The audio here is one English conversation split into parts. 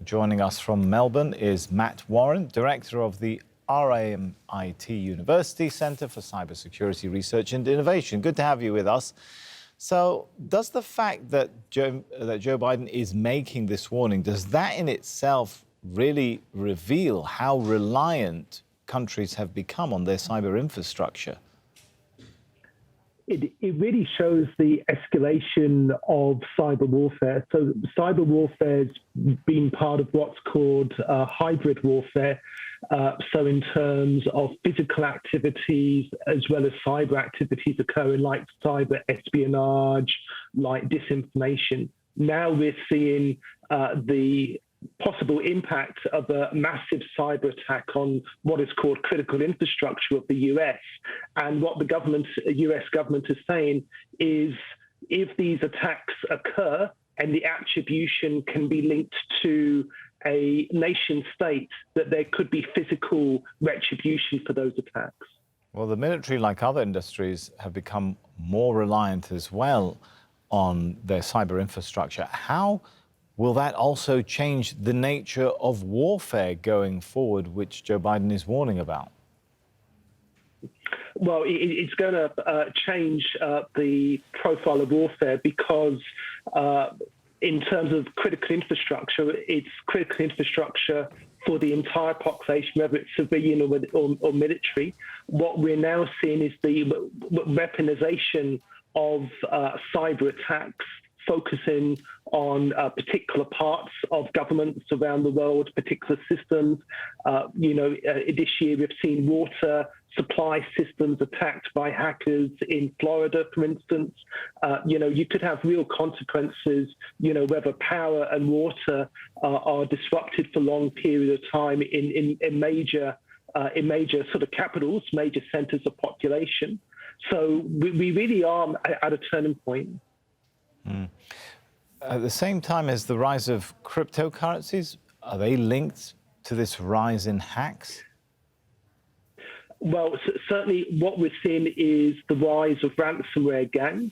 Joining us from Melbourne is Matt Warren, Director of the RMIT University Centre for Cybersecurity Research and Innovation. Good to have you with us. So does the fact that Joe Biden is making this warning, does that in itself really reveal how reliant countries have become on their cyber infrastructure? It really shows the escalation of cyber warfare. So cyber warfare has been part of what's called hybrid warfare. So in terms of physical activities as well as cyber activities occurring like cyber espionage, like disinformation. Now we're seeing the possible impact of a massive cyber attack on what is called critical infrastructure of the US. And what the US government is saying is if these attacks occur and the attribution can be linked to a nation state, that there could be physical retribution for those attacks. Well, the military, like other industries, have become more reliant as well on their cyber infrastructure. How will that also change the nature of warfare going forward, which Joe Biden is warning about? Well, it's going to change the profile of warfare because in terms of critical infrastructure, it's critical infrastructure for the entire population, whether it's civilian or military. What we're now seeing is the weaponization of cyber attacks, focusing on particular parts of governments around the world, particular systems. This year we've seen water supply systems attacked by hackers in Florida, for instance. You could have real consequences, whether power and water are disrupted for long periods of time in major sort of capitals, major centers of population. So we really are at a turning point. At the same time as the rise of cryptocurrencies, are they linked to this rise in hacks? Well, certainly what we're seeing is the rise of ransomware gangs.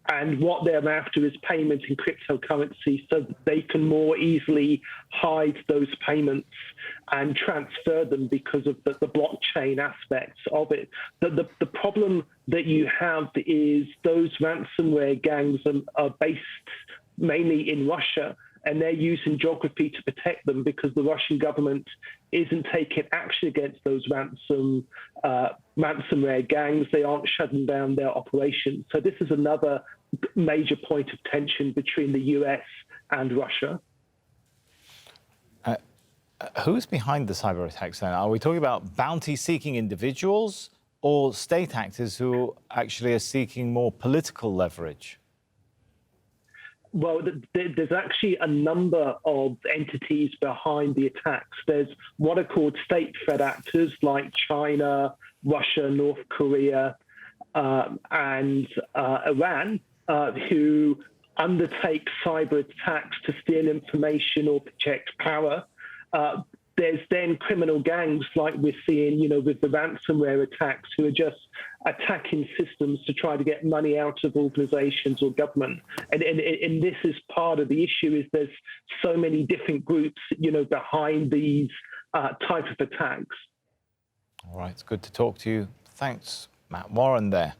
And what they're after is payment in cryptocurrency so that they can more easily hide those payments and transfer them because of the blockchain aspects of it. The problem that you have is those ransomware gangs are based mainly in Russia, and they're using geography to protect them because the Russian government isn't taking action against those ransomware gangs. They aren't shutting down their operations. So this is another major point of tension between the US and Russia. Who's behind the cyber attacks then? Are we talking about bounty-seeking individuals or state actors who actually are seeking more political leverage? Well, there's actually a number of entities behind the attacks. There's what are called state threat actors like China, Russia, North Korea, and Iran, who undertake cyber attacks to steal information or project power. There's then criminal gangs like we're seeing, with the ransomware attacks, who are just attacking systems to try to get money out of organizations or government. And this is part of the issue, is there's so many different groups, behind these type of attacks. All right, it's good to talk to you. Thanks, Matt Warren there.